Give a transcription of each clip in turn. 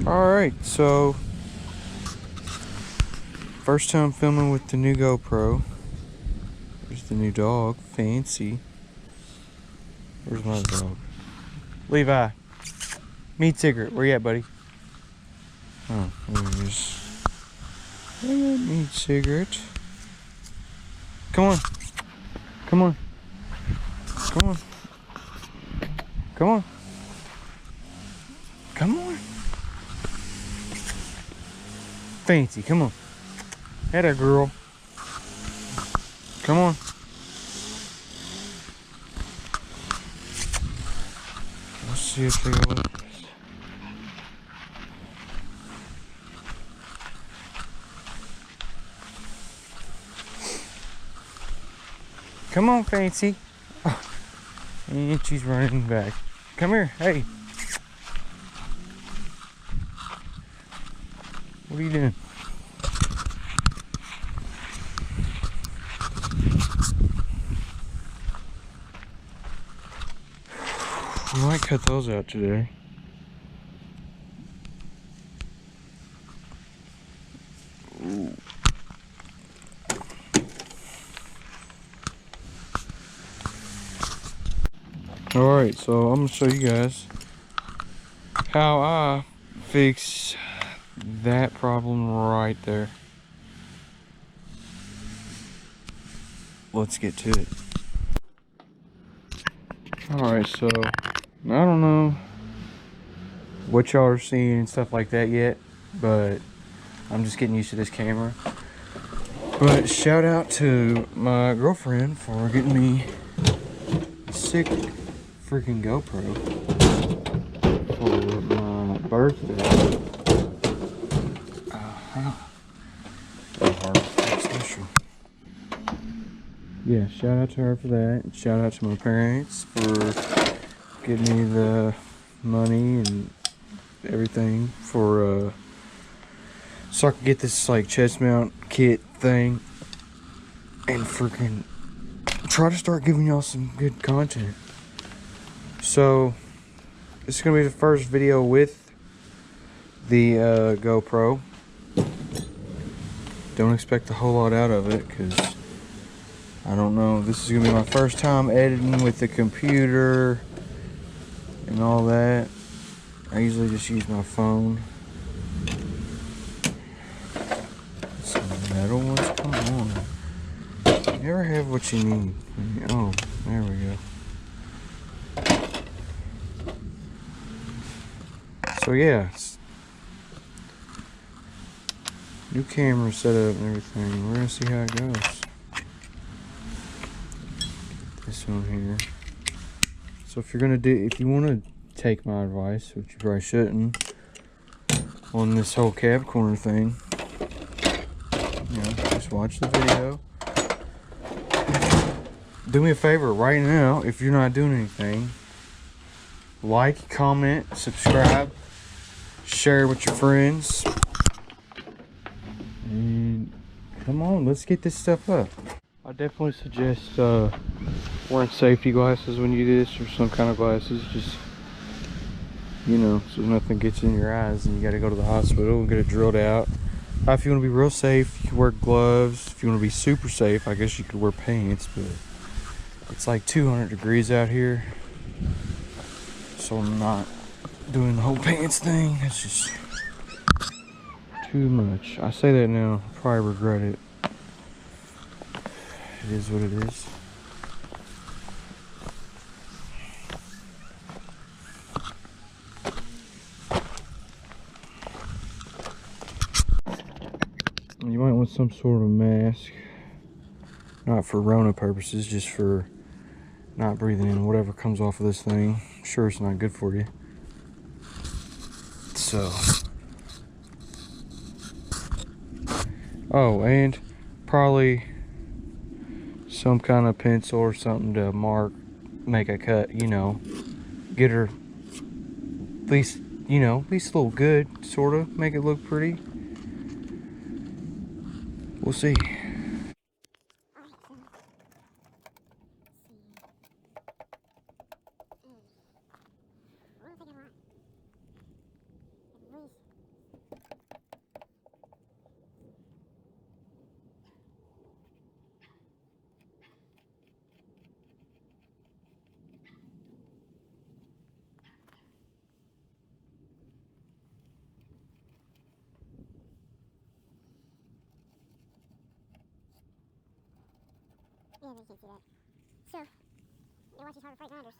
Alright, so first time filming with the new GoPro. There's the new dog, Fancy. Where's my dog? Levi. Meat cigarette, where you at, buddy? Oh, there's meat cigarette. Come on. Come on. Come on. Come on. Come on. Fancy, come on. Hey there, girl. Come on. Let's see if they go. Come on, Fancy. Oh. And she's running back. Come here, hey. What are you doing? We might cut those out today. Ooh. Alright, so I'm going to show you guys how I fix that problem right there. Let's get to it. Alright, so I don't know what y'all are seeing and stuff like that yet, but I'm just getting used to this camera. But shout out to my girlfriend for getting me a sick freaking GoPro for my birthday. Yeah, shout out to her for that. Shout out to my parents for getting me the money and everything for so I could get this like chest mount kit thing and freaking try to start giving y'all some good content. So this is gonna be the first video with the GoPro. Don't expect a whole lot out of it because I don't know. This is gonna be my first time editing with the computer and all that. I usually just use my phone. Some metal ones, come on. You never have what you need. Oh, there we go. So yeah, new camera setup and everything. We're gonna see how it goes. This one here. So if you want to take my advice, which you probably shouldn't, on this whole cab corner thing, just watch the video. Do me a favor right now, if you're not doing anything, like, comment, subscribe, share with your friends, and come on, let's get this stuff up. I definitely suggest wearing safety glasses when you do this, or some kind of glasses, just so nothing gets in your eyes and you got to go to the hospital and get it drilled out. If you want to be real safe, you can wear gloves. If you want to be super safe, I guess you could wear pants, but it's like 200 degrees out here, so I'm not doing the whole pants thing. It's just too much. I say that now, I'll probably regret it. It is what it is. You might want some sort of mask, not for Rona purposes, just for not breathing in whatever comes off of this thing. I'm sure it's not good for you. So, oh, and probably some kind of pencil or something to make a cut, get her at least a little good, sort of, make it look pretty. We'll see. Yeah, they can't see that. So, you watch these Harbor Freight grinders.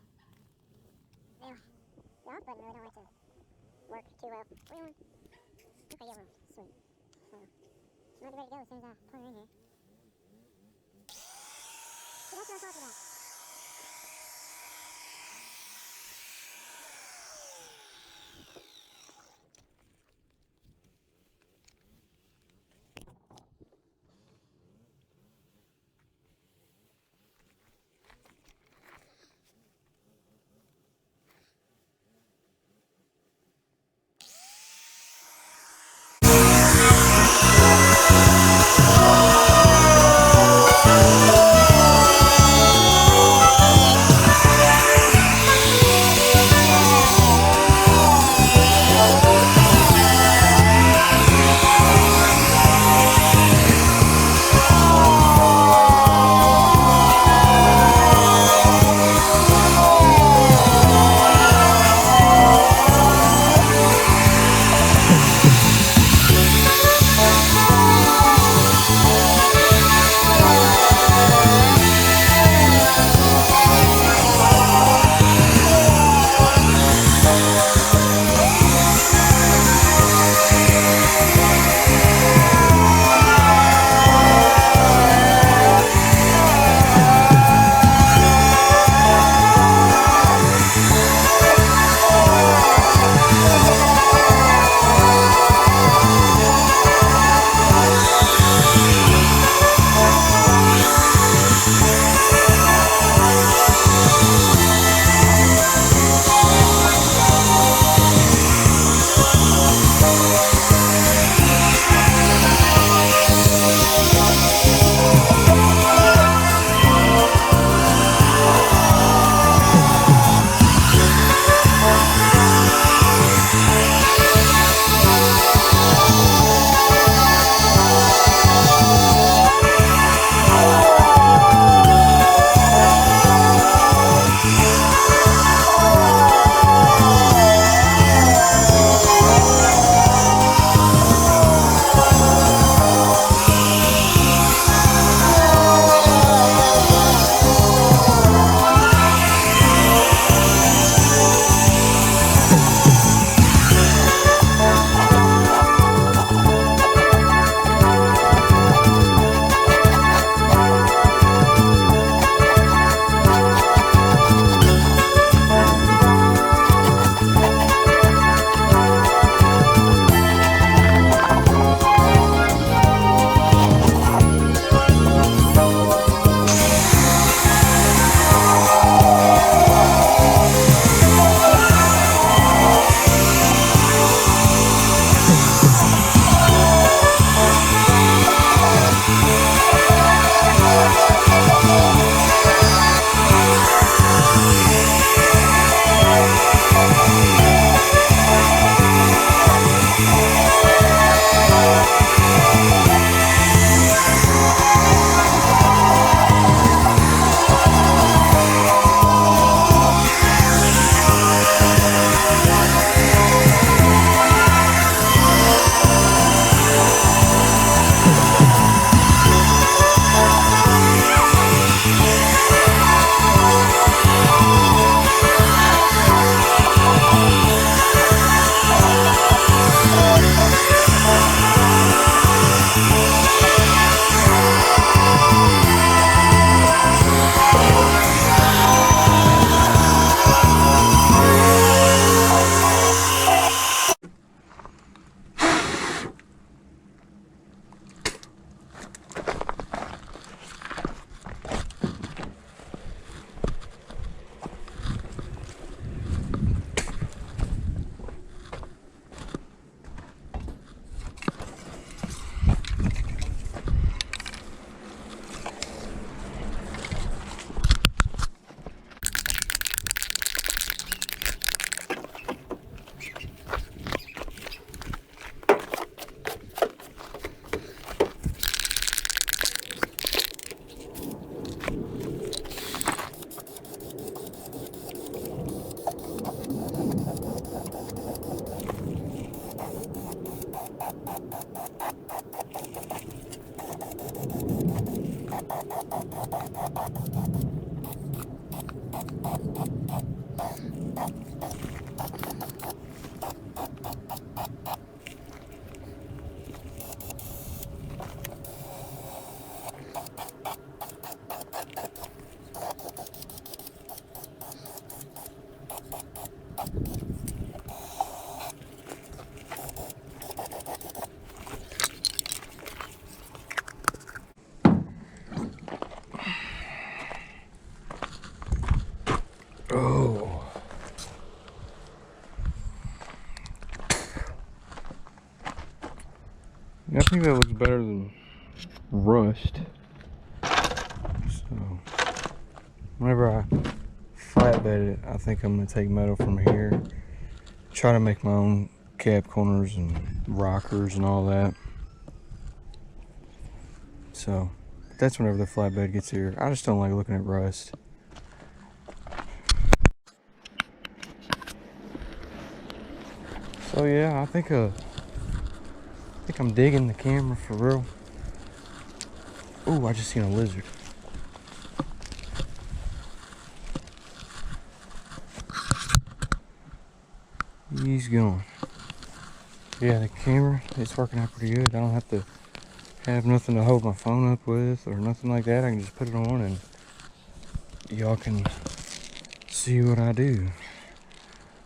The off button really don't like to work too well. What do you want? Okay, yeah, we're sweet. So, she might be ready to go as soon as I put her in here. So that's what I'm talking about. Oh. I think that looks better than rust. So, whenever I flatbed it, I think I'm going to take metal from here, try to make my own cab corners and rockers and all that. So, that's whenever the flatbed gets here. I just don't like looking at rust. So yeah, I think I'm digging the camera for real. Ooh, I just seen a lizard. He's gone. Yeah, the camera, it's working out pretty good. I don't have to have nothing to hold my phone up with or nothing like that. I can just put it on and y'all can see what I do.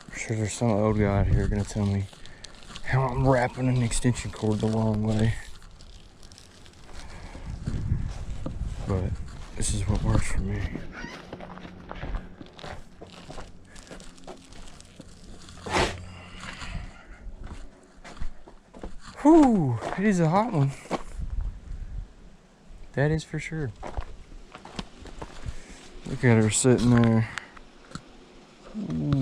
I'm sure there's some old guy out here gonna tell me how I'm wrapping an extension cord the wrong way. But this is what works for me. Whew, it is a hot one. That is for sure. Look at her sitting there. Ooh.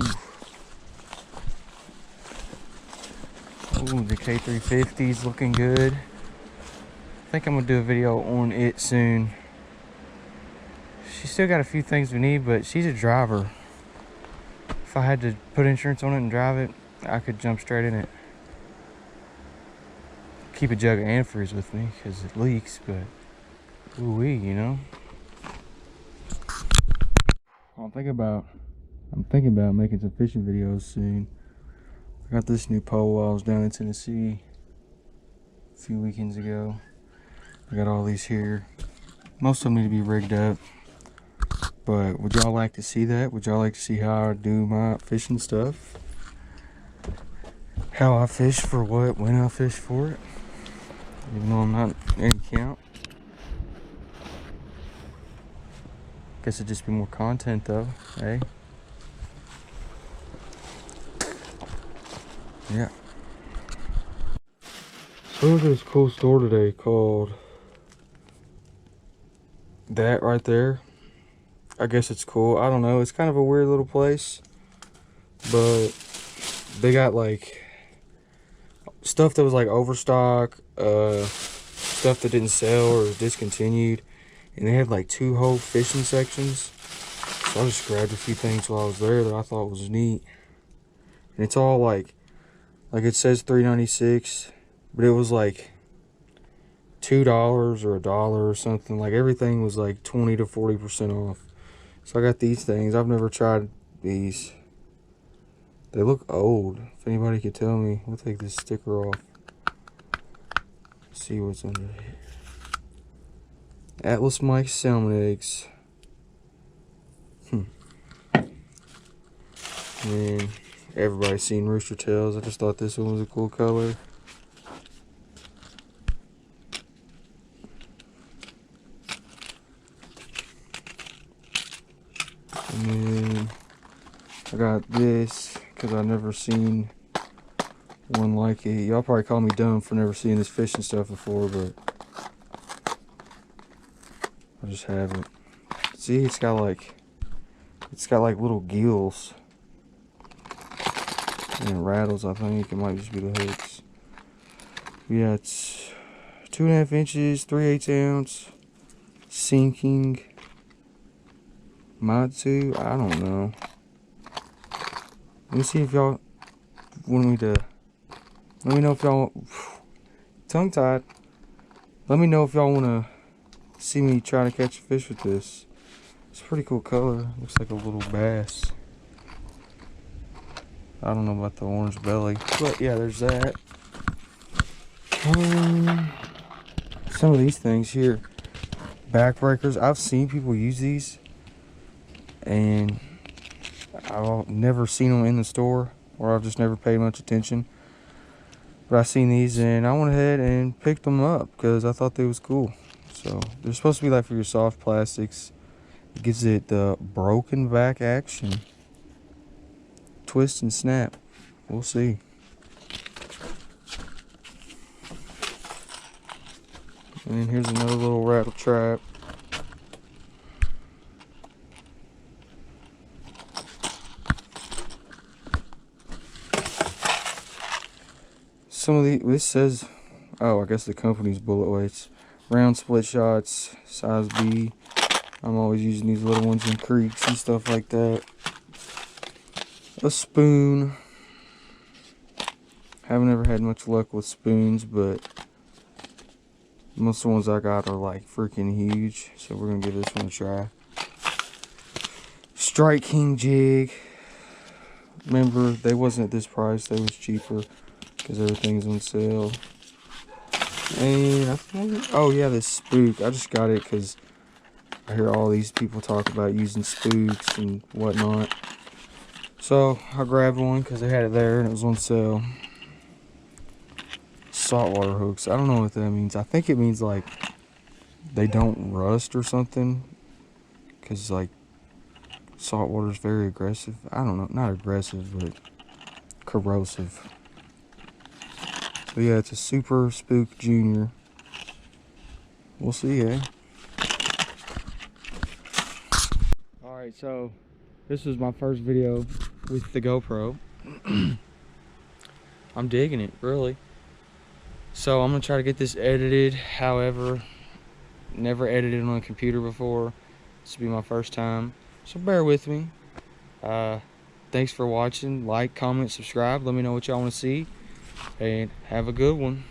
Ooh, the K350's looking good. I think I'm gonna do a video on it soon. She's still got a few things we need, but she's a driver. If I had to put insurance on it and drive it, I could jump straight in it. Keep a jug of antifreeze with me because it leaks, but ooh-wee, you know. I'm thinking about making some fishing videos soon. I got this new pole while I was down in Tennessee a few weekends ago. I got all these here. Most of them need to be rigged up. But would y'all like to see that? Would y'all like to see how I do my fishing stuff? How I fish for what, when I fish for it? Even though I'm not in count. Guess it'd just be more content though, eh? Yeah. So I went to this cool store today called that right there. I guess it's cool. I don't know. It's kind of a weird little place. But they got like stuff that was like overstock, stuff that didn't sell or was discontinued. And they had like 2 whole fishing sections. So I just grabbed a few things while I was there that I thought was neat. And it's all like it says $3.96, but it was like $2 or $1 or something. Like everything was like 20 to 40% off. So I got these things. I've never tried these. They look old. If anybody could tell me, we'll take this sticker off. See what's under here. Atlas Mike salmon eggs. And everybody's seen rooster tails. I just thought this one was a cool color. And then I got this because I've never seen one like it. Y'all probably call me dumb for never seeing this fishing stuff before, but I just haven't. See, it's got like little gills. And it rattles, I think. It might just be the hooks. Yeah, it's 2.5 inches, 3/8 ounce, sinking. Matsu, I don't know. Let me see if y'all want me to. Let me know if y'all. Tongue tied. Let me know if y'all want to see me trying to catch a fish with this. It's a pretty cool color. Looks like a little bass. I don't know about the orange belly, but yeah, there's that. Some of these things here, backbreakers. I've seen people use these, and I've never seen them in the store, or I've just never paid much attention. But I seen these, and I went ahead and picked them up because I thought they was cool. So they're supposed to be like for your soft plastics. It gives it the broken back action. Twist and snap. We'll see. And then here's another little rattle trap. Some of this says, oh, I guess the company's bullet weights. Round split shots, size B. I'm always using these little ones in creeks and stuff like that. A spoon. Haven't ever had much luck with spoons, but most of the ones I got are like freaking huge. So we're gonna give this one a try. Strike King jig. Remember, they wasn't at this price. They was cheaper because everything's on sale. And I think, oh yeah, this spook. I just got it because I hear all these people talk about using spooks and whatnot. So I grabbed one because they had it there and it was on sale. Saltwater hooks. I don't know what that means. I think it means like they don't rust or something. Because like saltwater is very aggressive. I don't know. Not aggressive, but corrosive. So yeah, it's a Super Spook Junior. We'll see, eh? Alright, so this was my first video with the GoPro. I'm digging it, really. So I'm gonna try to get this edited. However, never edited on a computer before. This will be my first time, so bear with me. Thanks for watching. Like, comment, subscribe. Let me know what y'all want to see, and have a good one.